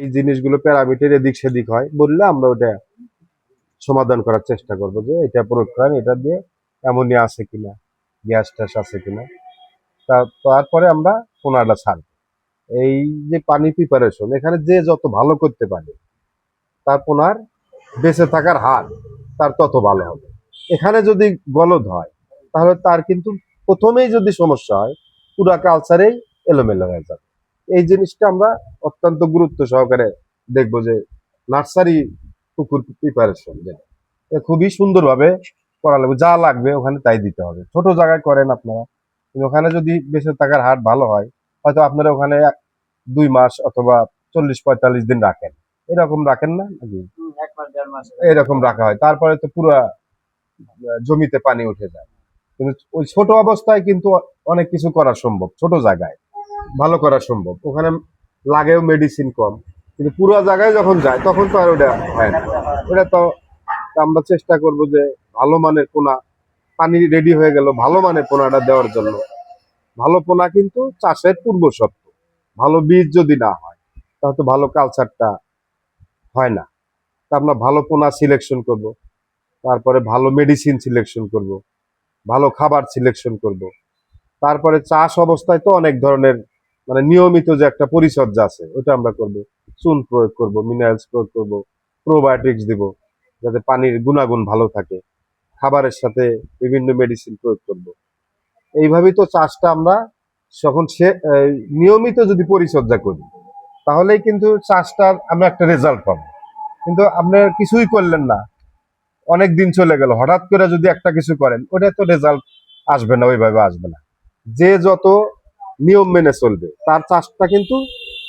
এই জিনিসগুলো প্যারামিটার এদিক সেদিক হয় বললে আমরা ওটা সমাধান করার চেষ্টা করব যে এটা প্রয়োগ করেন, এটা দিয়ে অ্যামোনিয়া আছে কিনা, গ্যাস ট্যাস আছে কিনা। তারপরে আমরা পোনাটা ছাড়ব। এই যে পানি প্রিপারেশন, এখানে যে যত ভালো করতে পারে তার পোনার বেঁচে থাকার হার তার তত ভালো হবে। এখানে যদি গলদ হয় তাহলে তার কিন্তু প্রথমেই যদি সমস্যা হয় পুরা কালচারেই এলোমেলো হয়ে যাবে। এই জিনিসটা আমরা অত্যন্ত গুরুত্ব সহকারে দেখব যে নার্সারি পুকুর প্রিপারেশন যেটা খুবই সুন্দরভাবে করা লাগবে, যা লাগবে ওখানে তাই দিতে হবে। ছোট জায়গায় করেন আপনারা, কিন্তু ওখানে যদি বেঁচে থাকার হার ভালো হয় হয়তো আপনারা ওখানে 2 মাস অথবা 40-45 দিন রাখেন, এরকম রাখেন না নাকি? এরকম রাখা হয়, তারপরে তো পুরো জমিতে পানি উঠে যায়। কিন্তু ওই ছোট অবস্থায় কিন্তু অনেক কিছু করা সম্ভব, ছোট জায়গায় ভালো করা সম্ভব, ওখানে লাগেও মেডিসিন কম। কিন্তু পুরো জায়গায় যখন যায় তখন তো আর ওটা হয় না। ওটা তো আমরা চেষ্টা করব যে ভালো মানের পোনা, পানি রেডি হয়ে গেল ভালো মানের পোনাটা দেওয়ার জন্য। ভালো পোনা কিন্তু চাষের পূর্ব শর্ত। ভালো বীজ যদি না হয় তাহলে তো ভালো কালচারটা হয় না। তা আমরা ভালো পোনা সিলেকশন করব, তারপরে ভালো মেডিসিন সিলেকশন করব, ভালো খাবার সিলেকশন করব। তারপরে চাষ অবস্থায় তো অনেক ধরনের মানে নিয়মিত যে একটা পরিচর্যা আছে ওটা আমরা করব। চুন প্রয়োগ করব, মিনারেলস প্রয়োগ করব, প্রোবায়োটিক্স দিব যাতে পানির গুণাগুণ ভালো থাকে, খাবারের সাথে বিভিন্ন মেডিসিন প্রয়োগ করব। এইভাবেই তো চাষটা আমরা যখন সে নিয়মিত যদি পরিচর্যা করি তাহলেই কিন্তু চাষটার আমরা একটা রেজাল্ট পাবো। কিন্তু আপনি কিছুই করলেন না, অনেক দিন চলে গেল, হঠাৎ করে যদি একটা কিছু করেন ওটা তো রেজাল্ট আসবে না, ওইভাবে আসবে না। যে যত নিয়ম মেনে চলবে তার চাষটা কিন্তু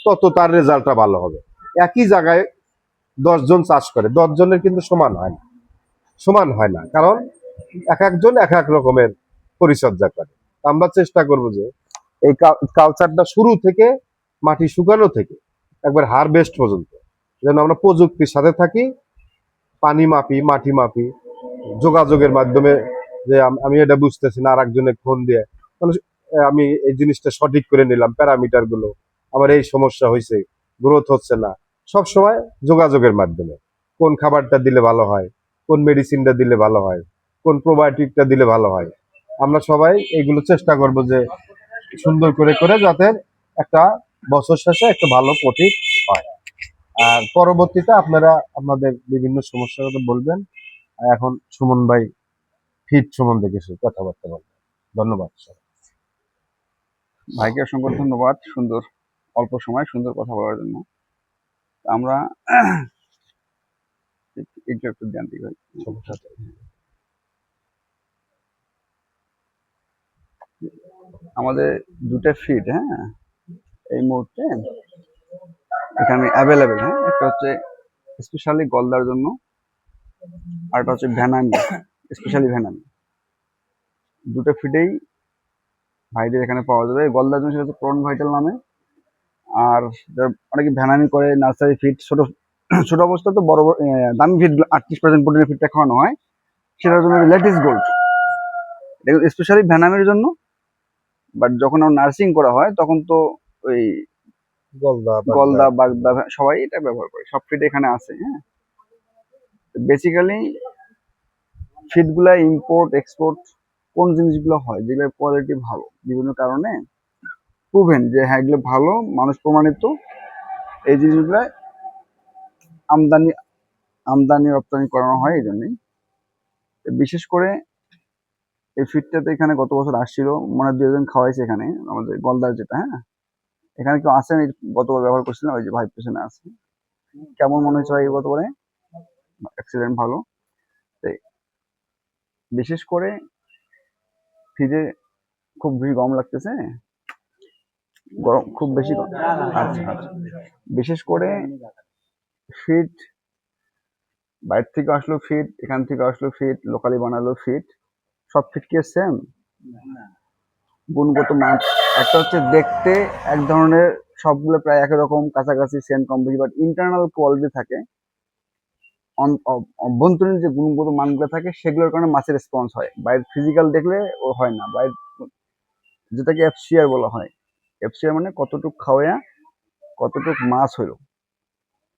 তত তার রেজাল্টটা ভালো হবে। একই জায়গায় 10 জন চাষ করে, 10 জনের কিন্তু সমান হয় না, সমান হয় না, কারণ এক একজন এক এক রকমের পরিচর্যা করে। আমরা চেষ্টা করব যে এই কালচারটা শুরু থেকে মাটি শুকানো থেকে একবার হারভেস্ট পর্যন্ত যেন আমরা প্রযুক্তির সাথে থাকি, পানি মাপি, মাটি মাপি, যোগাযোগের মাধ্যমে যে আমি এটা বুঝতেছি না, আর একজনে ফোন দিয়ে মানে আমি এই জিনিসটা সঠিক করে নিলাম, প্যারামিটার গুলো আমার এই সমস্যা হয়েছে, গ্রোথ হচ্ছে না। সব সময় যোগাযোগের মাধ্যমে কোন খাবারটা দিলে ভালো হয়, কোন মেডিসিনটা দিলে ভালো হয়, কোন প্রোবায়োটিকটা দিলে ভালো হয়, আমরা সবাই এগুলো চেষ্টা করব যে সুন্দর করে করে যাতে একটা বছর শেষে একটা ভালো প্রফিট হয়। আর পরবর্তীতে আপনারা আপনাদের বিভিন্ন সমস্যার কথা বলবেন। আর এখন সুমন ভাই ফিট সম্বন্ধে কিছু কথাবার্তা বলবেন। ধন্যবাদ স্যার। ভাইকে অসংখ্য ধন্যবাদ সুন্দর অল্প সময় সুন্দর কথা বলার জন্য। আমরা একটু একটু জানতে ভাই আমাদের দুটো ফিড, হ্যাঁ, এই মুহূর্তে এখানে অ্যাভেলেবেল। হ্যাঁ, একটা হচ্ছে স্পেশালি গলদার জন্য, আর একটা হচ্ছে ভ্যানামি, স্পেশালি ভ্যানামি। দুটো ফিডেই ভাইদের এখানে পাওয়া যাবে। গলদার জন্য সেটা হচ্ছে প্রন ভাইটাল নামে, আর অনেকে ভ্যানামি করে নার্সারি ফিড, ছোট ছোট অবস্থা তো বড় বড় দামি ফিড 38% প্রোটিনের ফিডটা খাওয়ানো হয়, সেটার জন্য লেটিস গোল্ড, স্পেশালি ভ্যানামির জন্য। বাট যখন আমার নার্সিং করা হয় তখন তো ওই গলদা বাগদা সবাই এটা ব্যবহার করে, সব ফিড এখানে আছে। হ্যাঁ, বেসিক্যালি ফিডগুলা ইম্পোর্ট এক্সপোর্ট কোন জিনিসগুলো হয় যেগুলোর কোয়ালিটি ভালো, বিভিন্ন কারণে প্রুভেন যে হ্যাঁ এগুলো ভালো, মানুষ প্রমাণিত, এই জিনিসগুলো আমদানি আমদানি রপ্তানি করানো হয়। এই জন্যই বিশেষ করে এই ফিডটাতে এখানে গত বছর আসছিল, মনে 2 জন খাওয়াইছে এখানে আমাদের গলদার যেটা। হ্যাঁ, এখানে কেউ আসেন গতবার ব্যবহার করছিলাম, ওই যে ভাই পেছনে আছে। কেমন মনে হচ্ছে ভাই গতবারে? এক্সিলেন্ট, ভালো। বিশেষ করে ফ্রিজে খুব বেশি গরম লাগতেছে, গরম খুব বেশি আচ্ছা আচ্ছা। বিশেষ করে ফিড বাইরে থেকে আসলো ফিড, এখান থেকে আসলো ফিড, লোকালি বানালো ফিড, সব ফিড কি সেম? গুণগত মান একটা হচ্ছে দেখতে এক ধরনের, সবগুলো প্রায় একই রকম, কাছাকাছি সেম কম বেশি, বাট ইন্টারনাল কোয়ালিটি থাকে, অভ্যন্তরীণ যে গুণগত মানগুলো থাকে সেগুলোর কারণে মাছের রেসপন্স হয়। বাইরের ফিজিক্যাল দেখলে ও হয় না। বাইরে যেটাকে এফসিআর বলা হয়, এফসিআর মানে কতটুক খাওয়া কতটুক মাছ হইলো,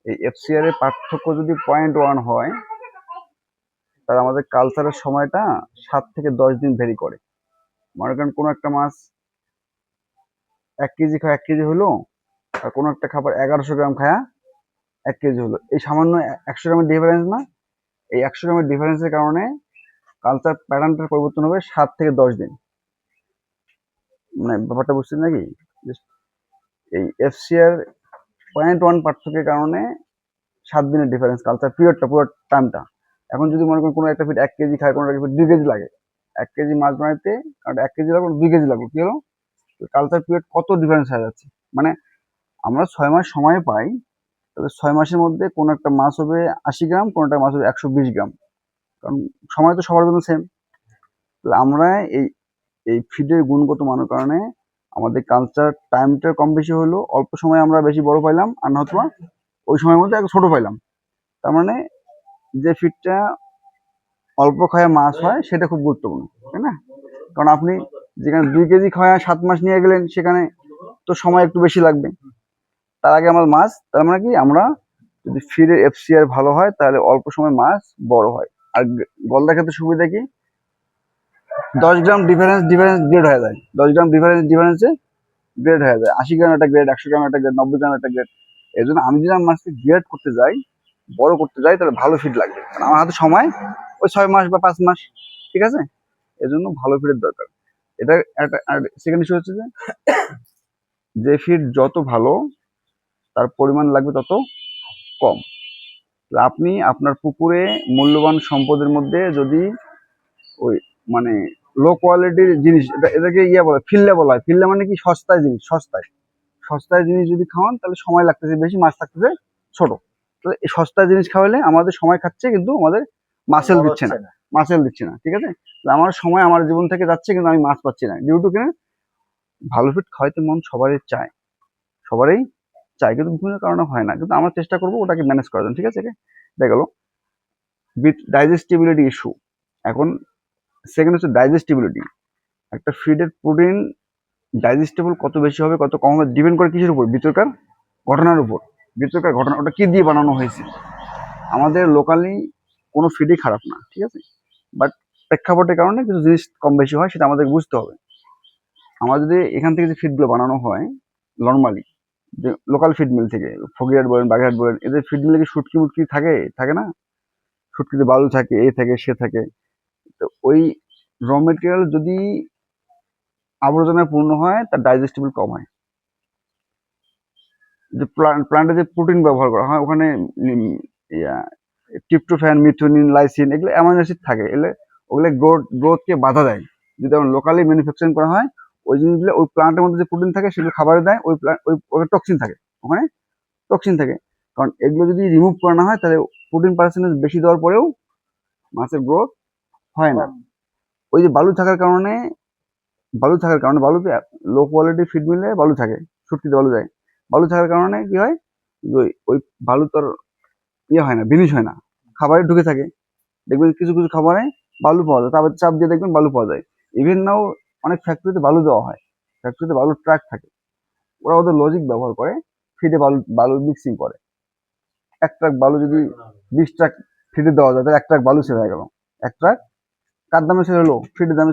এই এফসিআর এর পার্থক্য যদি 0.1 হয়, তাহলে আমাদের কালচারের সময়টা 7 থেকে 10 দিন ভেরি করে। মনে করেন কোনো একটা মাছ 1 কেজি খায় 1 কেজি হলো, আর কোনো একটা খাবার 1100 গ্রাম খায়া 1 কেজি হলো, এই সামান্য 100 গ্রামের ডিফারেন্স না, এই 100 গ্রামের ডিফারেন্সের কারণে কালচার প্যাটার্নটার পরিবর্তন হবে 7 থেকে 10 দিন। মানে ব্যাপারটা বুঝছেন নাকি? Just এই এফসিআর 0.1 পার্থক্যের কারণে 7 দিনের ডিফারেন্স কালচার পিরিয়ডটা, পুরো টাইমটা। এখন যদি মনে করেন কোনো একটা ফিট 1 কেজি খায়, কোনো একটা ফিট 2 কেজি লাগে, 1 কেজি মাছ বানাইতে কারণ 1 কেজি লাগলো 2 কেজি লাগলো, কি হলো? কালচার পিরিয়ড কত ডিফারেন্স হয়ে যাচ্ছে। মানে আমরা 6 মাস সময় পাই, তবে 6 মাসের মধ্যে কোনো একটা মাছ হবে 80 গ্রাম, কোনো একটা মাছ হবে 120 গ্রাম, কারণ সময় তো সবার জন্য সেম। আমরা এই এই ফিডের গুণগত মানের কারণে আমাদের কালচার টাইমটা কম বেশি হলো, অল্প সময় আমরা বেশি বড় পাইলাম, আর নতুবা ওই সময়ের মধ্যে এক ছোট পাইলাম। তার মানে যে ফিডটা অল্প খায় মাছ হয় সেটা খুব গুরুত্বপূর্ণ, তাই না? কারণ আপনি যেখানে 2 কেজি খাওয়া 7 মাস নিয়ে গেলেন, সেখানে তো সময় একটু বেশি লাগবে। তার আগে আমার মাছ, তার মানে কি আমরা যদি ফিডের এফসিআর ভালো হয় তাহলে অল্প সময় মাছ বড় হয়। আর গলদার ক্ষেত্রে সুবিধা কি, 10 গ্রাম ডিফারেন্স গ্রেড হয়ে যায়, 10 গ্রাম ডিফারেন্সে গ্রেড হয়ে যায়, 80 গ্রাম একটা গ্রেড, 100 গ্রাম একটা গ্রেড, 90 গ্রাম একটা গ্রেড। এই জন্য আমি যদি আমার মাছকে গ্রেড করতে যাই, বড় করতে যাই, তাহলে ভালো ফিড লাগবে, কারণ আমার হাতে সময় ওই 6 মাস বা 5 মাস, ঠিক আছে? এই জন্য ভালো ফিডের দরকার। এটা একটা। আর সেকেন্ড ইস্যু হচ্ছে যে ফিড যত ভালো তার পরিমাণ লাগবে তত কম। আপনি আপনার পুকুরে মূল্যবান সম্পদের মধ্যে যদি ওই মানে লো কোয়ালিটির জিনিস, এটাকে বলে ফিল্লে বলা হয়, ফিল্লে মানে কি সস্তায় জিনিস, সস্তায় জিনিস যদি খাওয়ান তাহলে সময় লাগতেছে বেশি, মাছ থাকতেছে ছোট। তো এই সস্তা জিনিস খাওয়ালে আমাদের সময় খাচ্ছে, কিন্তু আমাদের মাসেল দিচ্ছে না, ঠিক আছে? আমার সময় আমার জীবন থেকে যাচ্ছে, কিন্তু আমি মাছ পাচ্ছি না, ডিউ টু কিনা ভালো ফিড খাওয়াইতে মন সবারই চায়, কিন্তু বিভিন্ন কারণে হয় না, কিন্তু আমরা চেষ্টা করবো ওটাকে ম্যানেজ করার জন্য, ঠিক আছে? দেখা গেল ডাইজেস্টিবিলিটি ইস্যু। এখন সেকেন্ড হচ্ছে ডাইজেস্টিবিলিটি। একটা ফিডের প্রোটিন ডাইজেস্টেবল কত বেশি হবে কত কম হবে ডিপেন্ড করে কিসের উপর? ভিতরকার ঘটনার উপর। ভিতরকার ঘটনা ওটা কি দিয়ে বানানো হয়েছে। আমাদের লোকালি কোনো ফিডই খারাপ না, ঠিক আছে? বাট প্রেক্ষাপটের কারণে কিছু জিনিস কম বেশি হয়, সেটা আমাদের বুঝতে হবে। আমার যদি এখান থেকে যে ফিডগুলো বানানো হয় নর্মালি, যে লোকাল ফিড মিল থেকে, ফকিরহাট বলেন, বাগেরহাট বলেন, এদের ফিড মিলে কি শুটকি মুটকি থাকে না? শুটকিতে বালু থাকে, এ থাকে সে থাকে। তো ওই র মেটেরিয়াল যদি আবর্জনায় পূর্ণ হয়, তার ডাইজেস্টিবল কম হয়। যে প্লান্টে যে প্রোটিন ব্যবহার করা হয়, ওখানে ট্রিপ্টোফ্যান, মিথিওনিন, লাইসিন, এগুলো অ্যামাইনো অ্যাসিড থাকে, ওগুলো গ্রোথকে বাধা দেয়। যদি আমার লোকালি ম্যানুফ্যাকচারিং করা হয়, ওই জিনিসগুলো ওই প্লান্টের মধ্যে যে প্রোটিন থাকে সেগুলো খাবারে দেয়, ওই টক্সিন থাকে, ওখানে টক্সিন থাকে। কারণ এগুলো যদি রিমুভ করা না হয়, তাহলে প্রোটিন পার্সেন্টেজ বেশি দেওয়ার পরেও মাছের গ্রোথ হয় না। ওই যে বালু থাকার কারণে বালুতে লো কোয়ালিটি ফিড মিলে বালু থাকে, শুটকিতে বালু যায়, বালু থাকার কারণে কি হয়, ওই বালু তোর হয় না, বিনিশ হয় না, খাবারে ঢুকে থাকে। দেখবেন কিছু কিছু খাবারে বালু পাওয়া যায়, তারপর চাপ দিয়ে দেখবেন বালু পাওয়া যায়। ইভেন নাও অনেক ফ্যাক্টরিতে বালু দেওয়া হয়, ফ্যাক্টরিতে বালুর ট্রাক থাকে, ওরা ওদের লজিক ব্যবহার করে ফিডে বালু মিক্সিং করে। 1 ট্রাক বালু যদি 20 ট্রাক ফিডে দেওয়া যায়, তাহলে 1 ট্রাক বালু সেল হয়ে গেল। 1 ট্রাক কার দামে সেল হলো? ফিডের দামে।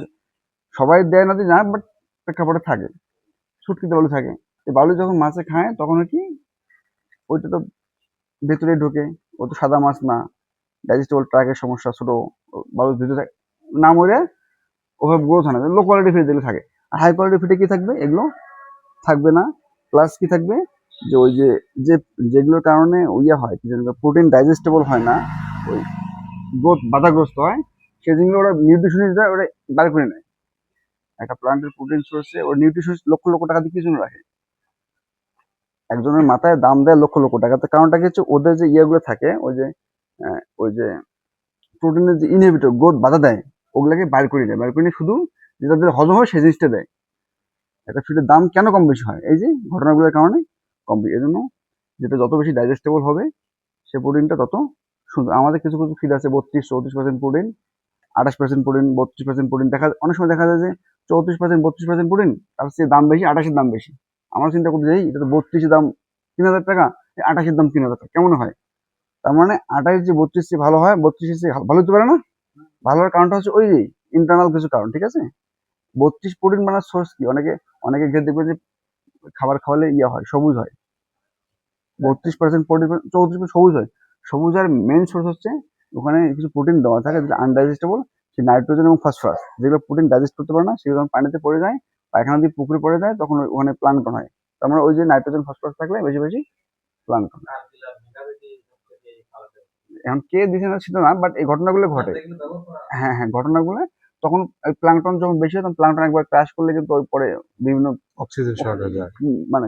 সবাই দেয় না না, বাট প্রেক্ষাপটে থাকে, শুটকিতে বালু থাকে। এই বালু যখন মাছে খায় তখন কি ওইটা তো ভেতরে ঢোকে, ও তো সাদা মাছ না, ডাইজেস্টেবল ট্রাকের সমস্যা, ছোট বালুর ভিতরে না মরে ওভাবে গ্রোথ হয় না। লো কোয়ালিটি ফিড যেগুলো থাকে, আর হাই কোয়ালিটি ফিডে কি থাকবে? এগুলো থাকবে না। প্লাস কি থাকবে, যে ওই যে যেগুলোর কারণে হয় কি, প্রোটিন ডাইজেস্টেবল হয় না, ওই গ্রোথ বাধাগ্রস্ত হয়, সেই জিনিসগুলো ওরা নিউট্রিশনিস্ট দেয়, ওরা বার করে নেয়। একটা প্লান্টের প্রোটিন সোর্সে ওর নিউট্রিশনিস্ট লক্ষ লক্ষ টাকা দিয়ে কিছু রাখে, একজনের মাথায় দাম দেয় লক্ষ লক্ষ টাকা। তো কারণটা কি হচ্ছে, ওদের যে ইয়েগুলো থাকে, ওই যে প্রোটিনের যে ইনহিবিটর, গ্রোথ বাধা দেয়, ওগুলাকে বাইর করে দেয়, বাইর করে নিয়ে শুধু যেটা হজম হয় সেই জিনিসটা দেয়। একটা ফিডের দাম কেন কম বেশি হয়? এই যে ঘটনাগুলোর কারণে কম বেশি। এই জন্য যেটা যত বেশি ডাইজেস্টেবল হবে, সে প্রোটিনটা তত সুন্দর। আমাদের কিছু কিছু ফিড আছে 32-34% প্রোটিন, 28% প্রোটিন, 32% প্রোটিন। অনেক সময় দেখা যায় যে 34%, 32% প্রোটিন, তার চেয়ে দাম বেশি, 28-এর দাম বেশি। আমরা চিন্তা করতে যাই, এটা তো 32 দাম 3000 টাকা, 28-এর দাম 3,000 টাকা, কেমন হয়? তার মানে 28 যে 32 চেয়ে ভালো হয়, 32 চেয়ে ভালো হতে পারে না? ভালো হওয়ার কারণটা হচ্ছে ওই ইন্টারনাল কিছু কারণ, ঠিক আছে? 32 প্রোটিন বানার সোর্স কি? অনেকে অনেকে ঘের দেখবে যে খাবার খাওয়ালে হয়, সবুজ হয়। 32% প্রোটিন, 34% সবুজ হয়। সবুজ হওয়ার মেইন সোর্স হচ্ছে ওখানে কিছু প্রোটিন দেওয়া থাকে যেটা আনডাইজেস্টেবল, সেই নাইট্রোজেন এবং ফসফরাস, যেগুলো প্রোটিন ডাইজেস্ট করতে পারে না, সেগুলো যখন পানিতে পড়ে যায়, পায়খানা দিয়ে পুকুরে পড়ে যায়, তখন ওখানে প্লাঙ্কটন হয়। তার মানে ওই যে নাইট্রোজেন ফসফরাস থাকলে বেশি বেশি প্লাঙ্কটন। এখন কে দিছে না সেটা না, বাট এই ঘটনাগুলো ঘটে। হ্যাঁ হ্যাঁ, ঘটনাগুলো তখন ওই প্লাঙ্কটন যখন বেশি হয় তখন প্লাঙ্কটন একবার ক্র্যাশ করলে কিন্তু ওই পরে বিভিন্ন অক্সিজেন শর্ট হয়ে যায়। মানে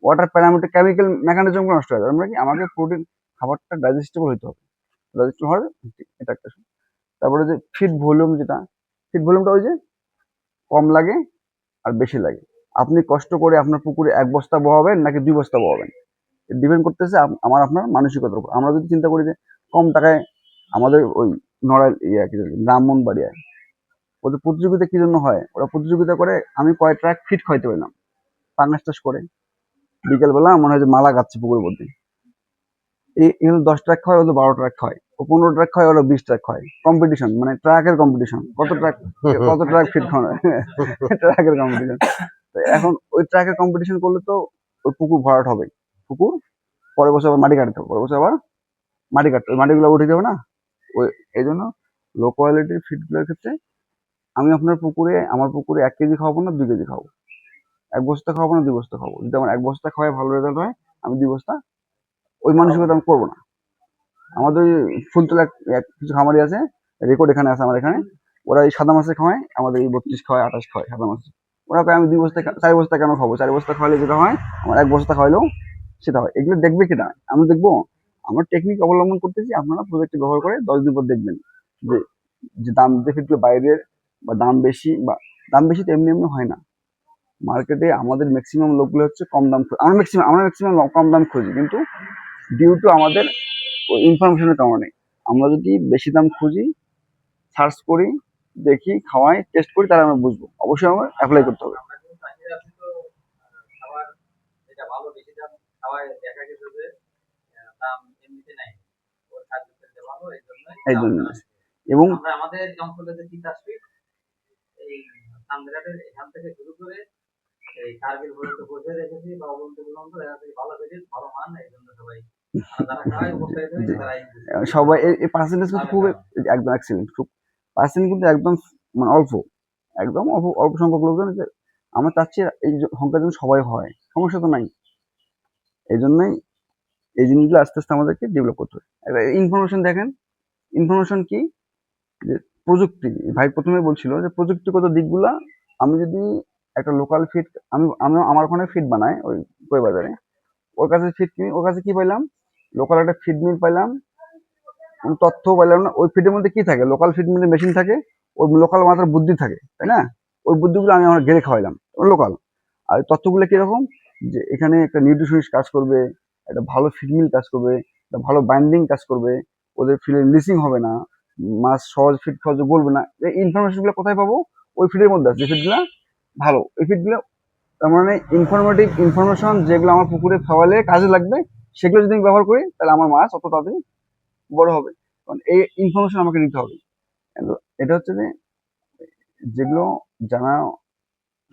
ওয়াটার প্যারামিটার কেমিক্যাল মেকানিজম নষ্ট হয়ে যায়। আমরা কি আমাকে প্রোটিন খাবারটা ডাইজেস্টেবল হইতে হবে, ডাইজেস্টেবল হওয়ার এটা একটা। তারপরে যে ফিড ভলিউম, যেটা ফিড ভলিউমটা ওই যে কম লাগে আর বেশি লাগে। আপনি কষ্ট করে আপনার পুকুরে 1 বস্তা বহাবেন নাকি 2 বস্তা বহাবেন, ডিপেন্ড করতেছে আমার আপনার মানসিকতার উপর। আমরা যদি চিন্তা করি যে কম টাকায় আমাদের ওই নড়াইল ব্রাহ্মণবাড়িয়ায় ওদের প্রতিযোগিতা কি জন্য হয়? ওরা প্রতিযোগিতা করে আমি কয় ট্রাক ফিট খাইতে পারলাম, পাঙ্গাস চাষ করে বিকেলবেলা মনে হয় যে মালা গাচ্ছে পুকুরের মধ্যে। এই হলো 10 ট্রাক খায়, ওদের 12 ট্রাক খায়, ও 15 ট্রাক খায়, ওরা 20 ট্রাক খায়। কম্পিটিশন, মানে ট্রাকের কম্পিটিশন, কত ট্রাক ফিট খাওয়ানো, ট্রাকের কম্পিটিশন। এখন ওই ট্রাকের কম্পিটিশন করলে তো ওই পুকুর ভরাট হবে, পুকুর পরের বছর আবার মাটি কাটতে হবে, পরের বছর আবার মাটি কাটতে হবে, মাটিগুলো উঠে যাবে না? ওই এই জন্য লো কোয়ালিটির ফিডগুলোর ক্ষেত্রে আমি আপনার পুকুরে, আমার পুকুরে 1 কেজি খাওয়াবো না 2 কেজি খাওয়াবো, 1 বস্তা খাওয়াবো না 2 বস্তা খাওয়াবো। যদি আমার 1 বস্তা খাওয়ায় ভালো রেজাল্ট হয়, আমি 2 বস্তা, ওই মানসিকতা আমি করবো না। আমাদের ওই ফুলতলা কিছু খামারি আছে, রেকর্ড এখানে আছে আমার এখানে, ওরা এই সাদা মাছে খাওয়ায়, আমাদের এই 32 খাওয়ায়, 28 খাওয়ায় সাদা মাছে। ওরা কয় আমি 2 বস্তা 4 বস্তা কেন খাবো? 4 বস্তা খাওয়ালে যেটা হয়, আমার 1 বস্তা খাওয়াইলেও সেটা হয়। এগুলো দেখবে কিনা আমি দেখবো, আমার টেকনিক অবলম্বন করতেছি, আপনারা প্রজেক্টে ব্যবহার করে 10 দিন পর দেখবেন যে যে দাম দেখে বাইরের বা দাম বেশি, বা দাম বেশি তো এমনি এমনি হয় না। মার্কেটে আমাদের ম্যাক্সিমাম লোকগুলো হচ্ছে কম দাম, আমরা ম্যাক্সিমাম কম দাম খুঁজি, কিন্তু ডিউ টু আমাদের ওই ইনফরমেশনের কারণে। আমরা যদি বেশি দাম খুঁজি, সার্চ করি, দেখি, খাওয়াই, টেস্ট করি, তাহলে আমরা বুঝবো, অবশ্যই আমার অ্যাপ্লাই করতে হবে। এই জন্য এবং সবাই এই পার্সেন্টেজ কিন্তু খুব একদম এক্সিলেন্ট, খুব পার্সেন্ট কিন্তু একদম মানে অল্প, একদম অল্প অল্প সংখ্যক লোকজন। যে আমরা চাচ্ছি এই সংখ্যা যেন সবাই হয়, সমস্যা তো নাই। এই জন্যই এই জিনিসগুলো আস্তে আস্তে আমাদেরকে ডেভেলপ করতে হবে। ইনফরমেশন দেখেন, ইনফরমেশন কি, যে প্রযুক্তি, ভাই প্রথমে বলছিল যে প্রযুক্তিগত দিকগুলা, আমি যদি একটা লোকাল ফিড, আমি আমার ওখানে ফিড বানাই ওই কই বাজারে, ওর কাছে ফিড কিনি, ওর কাছে কি পাইলাম, লোকাল একটা ফিড মিল পাইলাম, কোনো তথ্য পাইলাম না। ওই ফিডের মধ্যে কি থাকে, লোকাল ফিড মিলের মেশিন থাকে, ওই লোকাল মাত্রার বুদ্ধি থাকে, তাই না? ওই বুদ্ধিগুলো আমি আমার ঘেরে খাওয়াইলাম, লোকাল। আর তথ্যগুলো কিরকম, যে এখানে একটা নিউট্রিশনিস্ট কাজ করবে, একটা ভালো ফিড মিল কাজ করবে, একটা ভালো বাইন্ডিং কাজ করবে, ওদের ফিডে লিসিং হবে না, মাছ সহজ ফিড সহজে গলবে না। এই ইনফরমেশন গুলো কোথায় পাবো? ওই ফিডের মধ্যে আছে, যে ফিডগুলো ভালো, ওই ফিডগুলো। তার মানে ইনফরমেটিভ ইনফরমেশন যেগুলো আমার পুকুরে খাওয়ালে কাজে লাগবে, সেগুলো যদি আমি ব্যবহার করি, তাহলে আমার মাছ অত তাড়াতাড়ি বড় হবে। কারণ এই ইনফরমেশন আমাকে নিতে হবে। এটা হচ্ছে যে যেগুলো যারা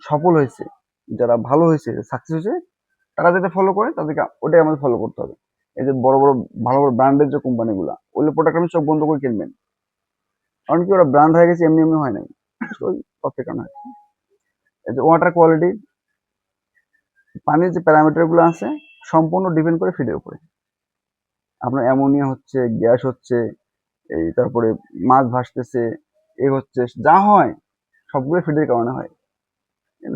সফল হয়েছে, যারা ভালো হয়েছে, সাকসেস হয়েছে, তারা যেটা ফলো করে তাদেরকে ওটাই আমাদের ফলো করতে হবে। এই যে বড় বড় ভালো বড় ব্র্যান্ডের যে কোম্পানিগুলো, ওগুলো প্রোডাক্ট আমি চোখ বন্ধ করে কিনবেন, কারণ কি ওরা ব্র্যান্ড হয়ে গেছে, এমনি এমনি হয় নাই, ওই তথ্যের কারণে হয়। এই যে ওয়াটার কোয়ালিটি, পানির যে প্যারামিটার গুলো আছে, সম্পূর্ণ ডিপেন্ড করে ফিডের উপরে। আপনার অ্যামোনিয়া হচ্ছে, গ্যাস হচ্ছে, এই তারপরে মাছ ভাসতেছে, এ হচ্ছে, যা হয় সবগুলো ফিডের কারণে হয়।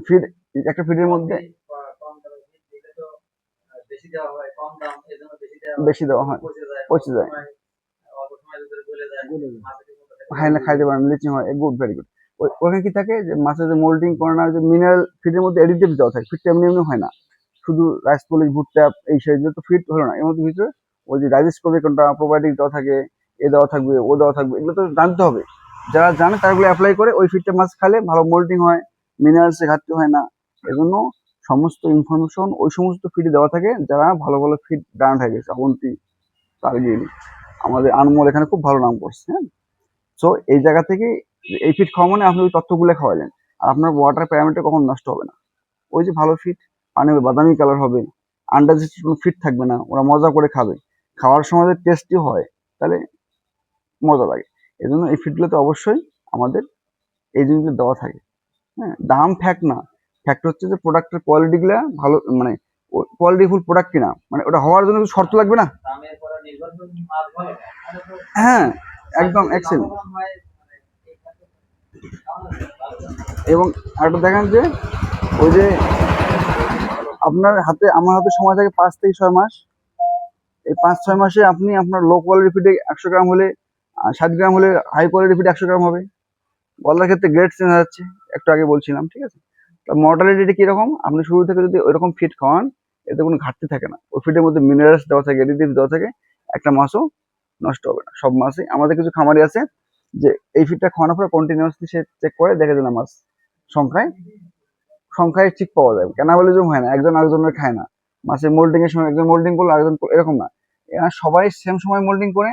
ফিড, একটা ফিডের মধ্যে বেশি দেওয়া হয়, পচে যায়, হ্যাঁ না, খাইতে পারেন, লিচিং হয়, গুড, ভেরি গুড। ওখানে কি থাকে, যে মাছের যে মোল্ডিং করানোর যে মিনারেল, ফিডের মধ্যে এডিটিভ দেওয়া থাকে, ফিডটা এমনি এমনি হয় না। শুধু রাইস পলিশ, ভুট্টা, এই সাইজে তো ফিড হলো না, এর মধ্যে ভিতরে ওই যে ডাইজেস্ট করবে কোনটা, প্রোবায়োটিক দেওয়া থাকে, এ দেওয়া থাকবে, ও দেওয়া থাকবে, এগুলো তো জানতে হবে। যারা জানে তারগুলো অ্যাপ্লাই করে ওই ফিডটা মাছ খালে ভালো মোল্ডিং হয়, মিনারেলসে ঘাটতি হয় না। এজন্য সমস্ত ইনফরমেশন ওই সমস্ত ফিডে দেওয়া থাকে যারা ভালো ভালো ফিড ব্র্যান্ড হয়ে গেছে, অবন্তী, কার্গিল, আমাদের আনমোল এখানে খুব ভালো নাম করছে। হ্যাঁ, সো এই জায়গা থেকে এই ফিড খাওয়া মানে আপনি ওই তথ্যগুলো খাওয়ালেন, আর আপনার ওয়াটার প্যারামিটার কখন নষ্ট হবে না। ওই যে ভালো ফিড, পানি বাদামি কালার হবে, আন্ডার কোনো ফিট থাকবে না, ওরা মজা করে খাবে, খাওয়ার সময় যদি টেস্টি হয় তাহলে মজা লাগে। এই জন্য এই ফিডগুলোতে অবশ্যই আমাদের এই জিনিসগুলো দেওয়া থাকে। হ্যাঁ, দাম ফ্যাক্ট না, ফ্যাক্ট হচ্ছে যে প্রোডাক্টের কোয়ালিটিগুলো ভালো, মানে কোয়ালিটিফুল প্রোডাক্ট কিনা, মানে ওটা হওয়ার জন্য কিছু শর্ত লাগবে না। হ্যাঁ, একদম এক্সেলেন্ট। এবং আরেকটা দেখেন যে ওই যে আপনার হাতে, আমার হাতে সময় থাকে 5 থেকে 6 মাস। এই 5-6 মাসে আপনি আপনার লো কোয়ালিটি ফিডে 100 গ্রাম হলে 60 গ্রাম হলে হাই কোয়ালিটি ফিডে 100 গ্রাম হবে। গলার ক্ষেত্রে গ্রেড চেঞ্জ হয়ে যাচ্ছে, একটু আগে বলছিলাম, ঠিক আছে। তো মর্টালিটি কিরকম, আপনি শুরু থেকে যদি ওইরকম ফিড খাওয়ান এতে কোনো ঘাটতি থাকে না, ওই ফিডের মধ্যে মিনারেলস দেওয়া থাকে, এডিটিভ দেওয়া থাকে, একটা মাছও নষ্ট হবে না। সব মাছই, আমাদের কিছু খামারি আছে যে এই ফিডটা খাওয়ানোর পরে কন্টিনিউয়াসলি সে চেক করে দেখে যে না মাছ সংখ্যায় সংখ্যায় ঠিক পাওয়া যায়, ক্যানাবালিজম হয় না, একজন আরেকজনের খায় না। মাছের মোল্ডিং এর সময় একজন মোল্ডিং করলো আরেকজন এরকম না, এরা সবাই সেম সময় মোল্ডিং করে,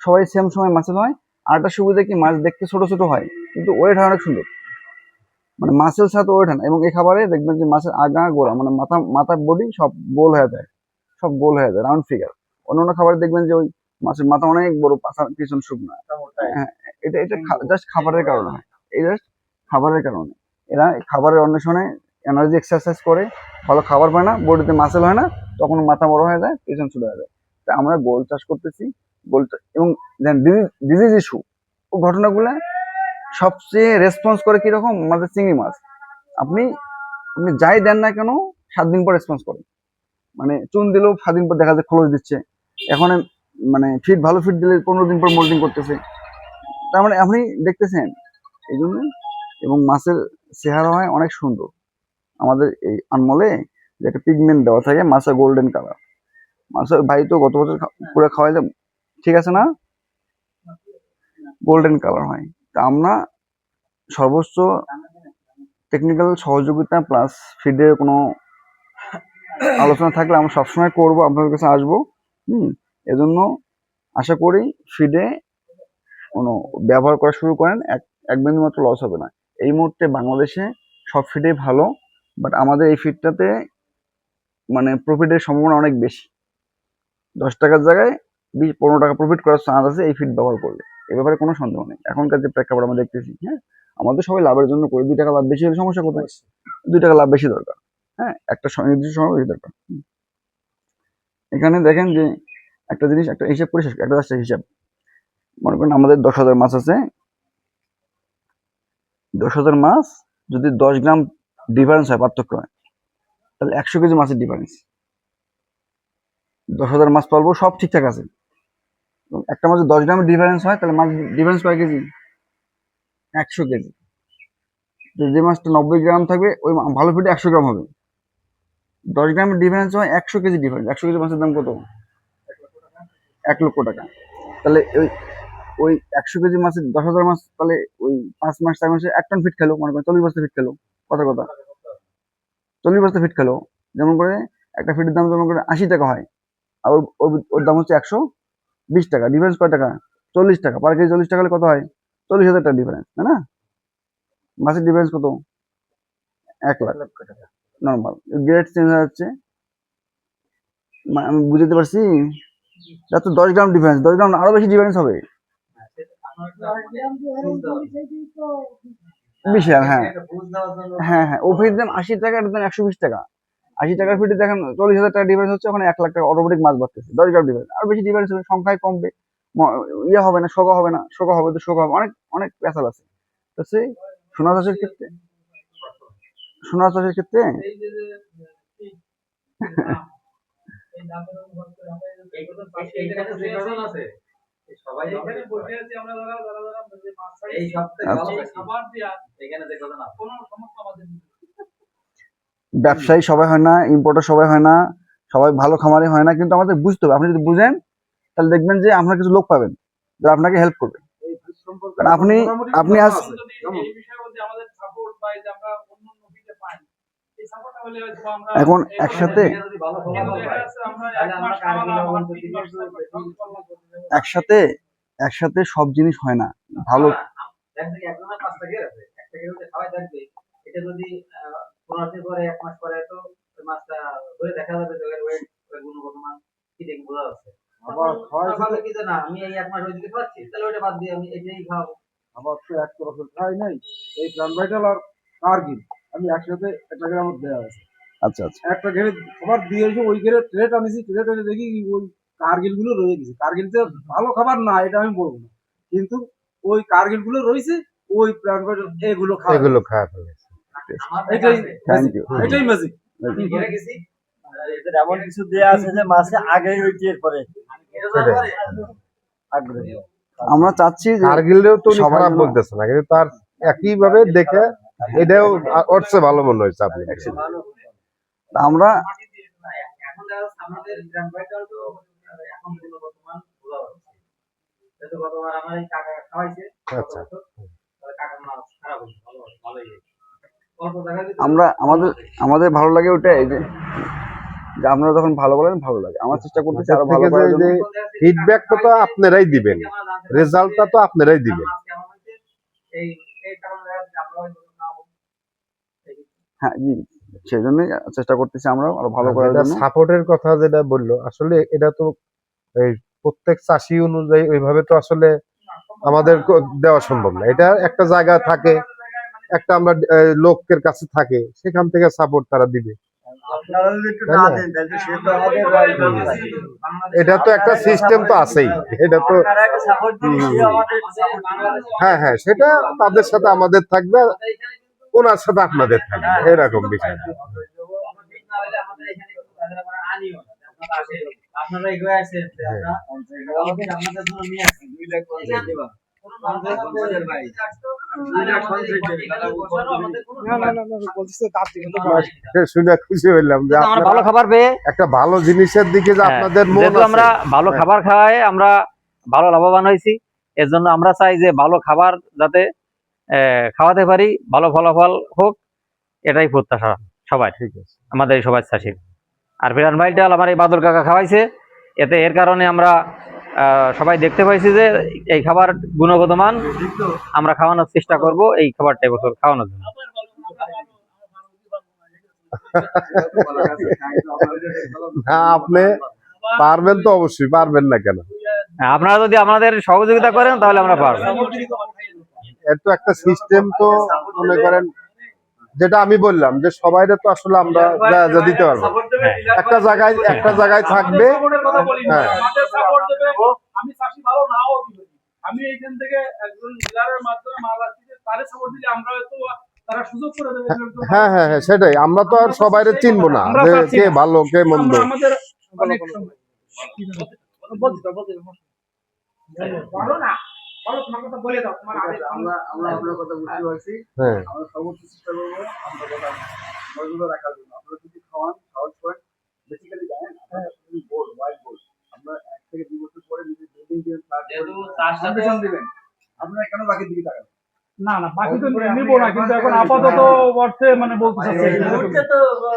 সবাই সেম সময় মাছের হয়। আর একটা সুবিধা কি, মাছ দেখতে ছোট ছোট হয় কিন্তু ওয়েট হয় অনেক সুন্দর, মানে মাছের সাথে ওয়েট হয় না। এবং এই খাবারে দেখবেন যে মাছের আগা গোড়া মানে মাথা মাথা বডি সব গোল হয়ে যায়, সব গোল হয়ে যায়, রাউন্ড ফিগার। অন্য খাবারে দেখবেন যে ওই মাছের মাথা অনেক বড়, পাশা পিছন শুকনো। হ্যাঁ, এটা এটা জাস্ট খাবারের কারণে হয়, এই জাস্ট খাবারের কারণে। এরা খাবারের অন্বেষণে এনার্জি এক্সারসাইজ করে, ভালো খাবার পায় না, বডিতে মাসেল হয় না, তখন মাথা বড় হয়ে যায়, পিছন ছোট হয়ে যায়। তা আমরা গোল চাষ করতেছি, গোল এবং ডিজিজ ইস্যু ও ঘটনাগুলো সবচেয়ে রেসপন্স করে কিরকম, আমাদের চিংড়ি মাছ। আপনি আপনি যাই দেন না কেন 7 দিন পর রেসপন্স করে, মানে চুন দিলেও 7 দিন পর দেখা যায় খোলস দিচ্ছে। এখন মানে ফিড ভালো ফিড দিলে 15 দিন পর মোল্ডিং করতেছে, তার মানে আপনি দেখতেছেন। এই জন্য এবং মাছের চেহারা হয় অনেক সুন্দর। আমাদের এই আনমলে যে একটা পিগমেন্ট দেওয়া থাকে, মাছের গোল্ডেন কালার। মাছের ভাই তো গত বছর পুরো খাওয়াইলাম, ঠিক আছে না, গোল্ডেন কালার হয়। তা আমরা সর্বোচ্চ টেকনিক্যাল সহযোগিতা প্লাস ফিডের কোনো আলোচনা থাকলে আমরা সবসময় করবো, আপনাদের কাছে আসবো। এজন্য আশা করি ফিডে কোনো ব্যবহার করা শুরু করেন, এক বিন্দু মাত্র লস হবে না। এই মুহূর্তে বাংলাদেশে সব ফিডেই ভালো, বাট আমাদের এই ফিডটাতে মানে প্রফিটের সম্ভাবনা অনেক বেশি। 10 টাকার জায়গায় 20-15 টাকা প্রফিট করার চান্স আছে এই ফিড ব্যবহার করলে, এ ব্যাপারে কোনো সন্দেহ নেই। এখনকার যে প্রেক্ষাপট আমরা দেখতেছি, হ্যাঁ, আমাদের সবাই লাভের জন্য করি, 2 টাকা লাভ বেশি হলে সমস্যা কোথায়, 2 টাকা লাভ বেশি দরকার। হ্যাঁ, একটা নির্দিষ্ট সময় বেশি দরকার। এখানে দেখেন যে একটা জিনিস, একটা হিসাব করে শেষ, একটা হিসাব মনে করেন আমাদের 10,000 মাছ আছে, 10,000 মাছ যদি 10 গ্রাম ডিফারেন্স হয়, পার্থক্য হয়, তাহলে 100 কেজি মাছের ডিফারেন্স। 10,000 মাছ পালবো, সব ঠিকঠাক আছে, একটা মাঝে 10 গ্রামের ডিফারেন্স হয়, তাহলে মাছ ডিফারেন্স কয় কেজি, 100 কেজি। যে মাছটা 90 গ্রাম থাকবে ওই ভালো ফিটে 100 গ্রাম হবে। 10 গ্রামের ডিফারেন্স হয় 100 কেজি ডিফারেন্স। 100 কেজি মাছের দাম কত, 1 লক্ষ টাকা। তাহলে ওই 100 কেজি মাছের 10,000 মাছ, তাহলে ওই 5 মাস 4 মাসে 1 টন ফিট খেলো, মনে করেন 40 বস্তা ফিট খেলো, কথা 40 বস্তা ফিট খেলো। যেমন করে একটা ফিটের দাম যেমন করে 80 টাকা হয়, আর ওর দাম হচ্ছে 120 টাকা। ডিফারেন্স কয় টাকা, 40 টাকা পার কেজি। 40 টাকা হলে কত হয়, 40,000 টাকা ডিফারেন্স, তাই না? মাছের ডিফারেন্স কত, 1 লাখ টাকা। নর্মাল গ্রেড চেঞ্জ হয়ে যাচ্ছে, আমি বুঝতে পারছি। তার তো 10 গ্রাম ডিফারেন্স, 10 গ্রাম আরো বেশি ডিফারেন্স হবে, বিশাল। হ্যাঁ হ্যাঁ হ্যাঁ, ও ফিট দাম 80 টাকা, এটার দাম 120 টাকা। 80 টাকার ফিটে দেখেন 40,000 টাকা ডিফারেন্স হচ্ছে, ওখানে 1 লাখ টাকা অটোমেটিক মাছ বাড়তেছে। 10 গ্রাম ডিফারেন্স, আরো বেশি ডিফারেন্স হবে, সংখ্যায় কমবে, ইয়ে হবে না, শোকা হবে না, শোকা হবে তো শোকা হবে, অনেক অনেক পেশাল আছে। তো সেই সোনা চাষের ক্ষেত্রে, সোনা চাষের ক্ষেত্রে ব্যবসায়ী সবাই হয় না, ইম্পোর্টার সবাই হয় না, সবাই ভালো খামারে হয় না, কিন্তু আমাদের বুঝতে হবে। আপনি যদি বুঝেন তাহলে দেখবেন যে আপনার কিছু লোক পাবেন যারা আপনাকে হেল্প করবে। কারণ আপনি আজ এখন একসাথে একসাথে একসাথে সব জিনিস হয় না ভালো। আবার আমার তো একটা বছর খাই নাই এই প্রাণ ভাইটাল আর কার্গিল আমি একসাথে একটা গ্রাম দেওয়া আছে আচ্ছা আচ্ছা একটা ঘেরে খাবার দিয়েছে ওই ঘেরে ট্রেট আনিছি ট্রেট এনে দেখি ওই কার্গিল গুলো রয়ে গেছে কার্গিলতে ভালো খাবার না এটা আমি বলবো না কিন্তু ওই কার্গিল গুলো রয়েছে ওই প্রাণ ভাইটাল এগুলো খাওয়া ফেলেছে এটাই থ্যাংক ইউ এটাই ম্যাজিক এমন কিছু দেয়া আছে যে মাছে আগে হইছে এরপরে আগ্রহী। আমরা চাচ্ছি যে কার্গিলেও তো উনি সবাই খারাপ যেন- বলতেছে না কিন্তু তার একই ভাবে দেখে এটাও ওর চেয়ে ভালো মনে হয়েছে আপনি আমরা আচ্ছা আমরা আমাদের আমাদের ভালো লাগে ওটাই যে যে আপনারা যখন ভালো বলেন ভালো লাগে আমার চেষ্টা করতেছি আরো ভালো করার জন্য। ফিডব্যাকটা তো আপনারাই দিবেন রেজাল্টটা তো আপনারাই দিবেন হ্যাঁ জি সেই জন্যই চেষ্টা করতেছি আমরা আরো ভালো করার যেটা জন্য। সাপোর্টের কথা যেটা বললো আসলে এটা তো এই প্রত্যেক চাষি অনুযায়ী ওইভাবে তো আসলে আমাদের দেওয়া সম্ভব না এটা একটা জায়গা থাকে একটা আমরা লোকের কাছে থাকে সেখান থেকে সাপোর্ট তারা দিবে আপনারা যদি একটু তাই না না? দেন তাহলে সে তো আমাদের রাইট বলছে। এটা তো একটা সিস্টেম তো আছেই এটা তো আপনারা একটা সাপোর্ট দিলে সে আমাদের support হ্যাঁ হ্যাঁ সেটা তাদের সাথে আমাদের থাকবে ওনার সাথে আপনাদের থাকবে এরকম বিষয় আপনারা এগিয়ে আসেন আমরা আপনাদের জন্য নিয়ে আসি 2 লাখ 50 দেবা শুনে খুশি হইলাম যে আমরা আপনারা ভালো খাবার পেয়ে একটা ভালো জিনিসের দিকে যে আপনাদের মন যেহেতু আছে আমরা ভালো হ্যাঁ। খাবার খাওয়াই আমরা ভালো লাভবান হয়েছি এর জন্য আমরা চাই যে ভালো খাবার যাতে খাওয়াতে পারি ভালো ফলাফল হোক এটাই প্রত্যাশা সবাই ঠিক আছে আমাদের এই সবাই চাষির আর বিরান ভাই ডাল আমার এই বাদল কাকা খাওয়াইছে এতে এর কারণে আমরা সবাই দেখতে পাইছি যে এই খাবার গুণগত মান আমরা খাওয়ানোর চেষ্টা করব এই খাবারটা এবছর খাওয়ানোর জন্য না আপনি পারবেন তো অবশ্যই পারবেন না কেন হ্যাঁ, আপনারা যদি আমাদের সহযোগিতা করেন তাহলে আমরা পারবো এর তো একটা সিস্টেম তো মনে করেন যেটা আমি বললাম যে সবাইরে তো আসলে আমরা যা দিতে পারবো একটা জায়গায় থাকবে হ্যাঁ আমি চাষি ভালো নাও দিবে আমি এইখান থেকে একজন ডিলারের মাধ্যমে মাল আসছে তারে সাপোর্ট দিলে আমরা হয়তো তারা সুযোগ করে দেবে হ্যাঁ হ্যাঁ হ্যাঁ সেটাই আমরা তো আর সবাইরে চিনবো না আমরা যে চাচ্ছি কে না। ভালো কে মন্দ আমাদের অনেক সময় বলো না বলো তোমার কথা বলে দাও তোমার আগে আমরা আপনার কথা বুঝতে পারছি হ্যাঁ আমরা সর্বোচ্চ চেষ্টা করবো আমরা কথা নজরে রাখার জন্য আপনারা যদি খাওয়ান সাহস করেন বেসিক্যালি জানেন গোল হোয়াইট গোল আমরা 1 থেকে 2 বছর পরে নিজে বিল্ডিং দিয়ে ফাউন্ডেশন দিবেন আপনারা কেন বাকি দিকে তাকান না না বাকি তো নিব না কিন্তু এখন আপাতত অর্থে মানে বলতে চাচ্ছি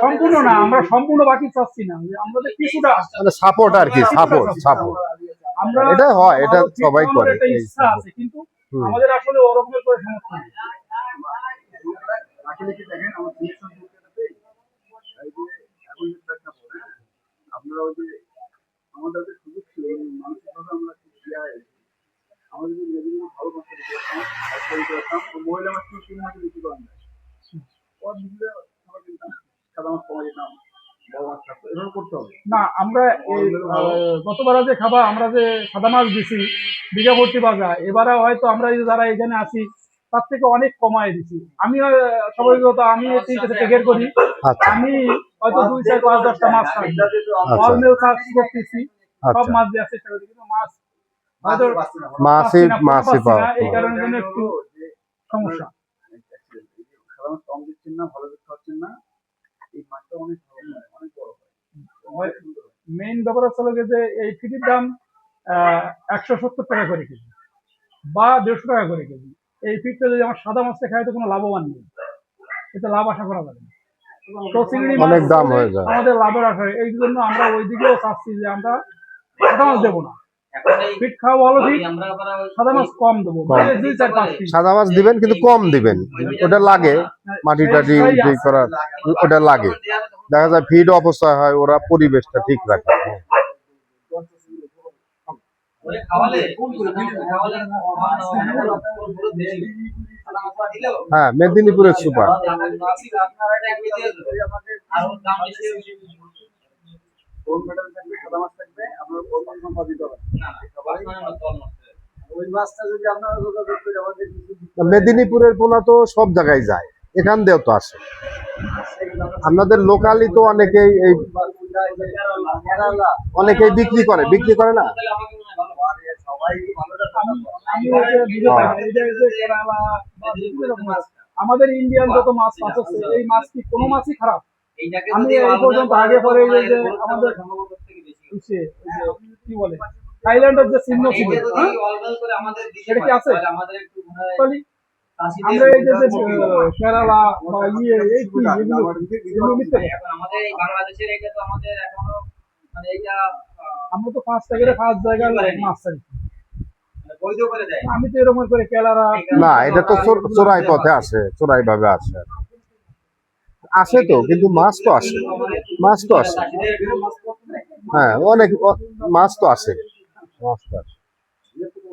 সম্পূর্ণ না আমরা সম্পূর্ণ বাকি চাচ্ছি না যে আমাদের কিছুটা মানে সাপোর্ট আর কি সাপোর্ট আমরা এটা হয় এটা আমাদের সবাই ঠিক করে একটা এই ইচ্ছা আছে কিন্তু হুম। আমাদের আসলে ওরকমের করে সমস্যা নেই আসলে কি দেখেন আমার সিলেকশন প্রক্রিয়াটাতে এই যে এখন যে প্রেক্ষাপট আপনারা ওই যে আমাদের যে সুযোগ ছিল মানসিকভাবে আমরা খুব ইয়া হয়েছি আমাদের যদি রেভিনিউ ভালো করতে করতাম মহিলা মাত্র 3 মাসে বেশি করেন ওর দিলে আমরা কিনতাম সাদা মাছ কমা যেতাম বড় মাছ থাকতো এভাবে করতে হবে না আমরা এই গতবার যে খাবার আমরা যে সাদা মাছ দিছি বিঘা ভর্তি বাজার এবারে হয়তো আমরা এই যে যারা এখানে আছি তার থেকে অনেক কমায় দিছি আমি স্বাভাবিকত আমি টেকের করি আচ্ছা আমি হয়তো 2 4 5 10টা মাছ খাই আচ্ছা ফলমেও কাজ করতেছি সব আচ্ছা মাছ দেওয়ার চেষ্টা করি কিন্তু মাছ হয়তো মাসি পাচ্ছি না, পাওয়া এই কারণে জন্য একটু সমস্যা সাদা মাছ কম দিচ্ছেন না ভালো দিতে পারছেন না এই মাছটা অনেক ভালো হয় অনেক বড় হয় মেইন ব্যাপার হচ্ছে হলো যে এই ফিটির দাম 170 টাকা করে কেজি বা 150 টাকা করে কেজি এই ফিটটা যদি আমার সাদা মাছটা খাই তো কোনো লাভবান নেই এতে লাভ আশা করা যাবে না তো চিংড়ি মাছ অনেক দাম হয়ে যায়। আমাদের লাভের আশায়, এই জন্য আমরা ওইদিকেও চাচ্ছি যে আমরা সাদা মাছ দেবো না, ফিট খাওয়া ভালো ঠিক, সাদা মাছ কম দেবো, কম। 2-4-5 পিস। সাদা মাছ দিবেন কিন্তু কম দিবেন, ওটা লাগে মাটি টাটি ঠিক করার, ওটা লাগে। দেখা যায় ফিড অপচয় হয়, ওরা পরিবেশটা ঠিক রাখে। হ্যাঁ, মেদিনীপুরের সুপার। মেদিনীপুরের পোনা তো সব জায়গায় যায়, এখান দিয়েও তো আসে। আপনাদের লোকালি তো অনেকেই বিক্রি করে না। আমি ওই যে বুঝতে পারি, এই যে কেরালা বা বিভিন্ন রকম মাছ, আমাদের ইন্ডিয়ান যত মাছ আছে এই মাছ কি কোনো মাছই খারাপ? আমি এই পর্যন্ত আগে পরে এই যে আমাদের কি বলে থাইল্যান্ডের যে চিহ্ন ছিল, এটা কি আছে? বলি, আমরা এই যে কেরালা বা এই কি এগুলো নিতে পারি? আমরা তো 5 টাকার 5 জায়গায় মাছ চাই। আমি তো এরকম করে কেরালা না, এটা তো চোরাই পথে আসে, চোরাই ভাবে আসে। আসে তো, কিন্তু মাছ তো আসে, হ্যাঁ, অনেক মাছ তো আসে, মাছ তো আসে।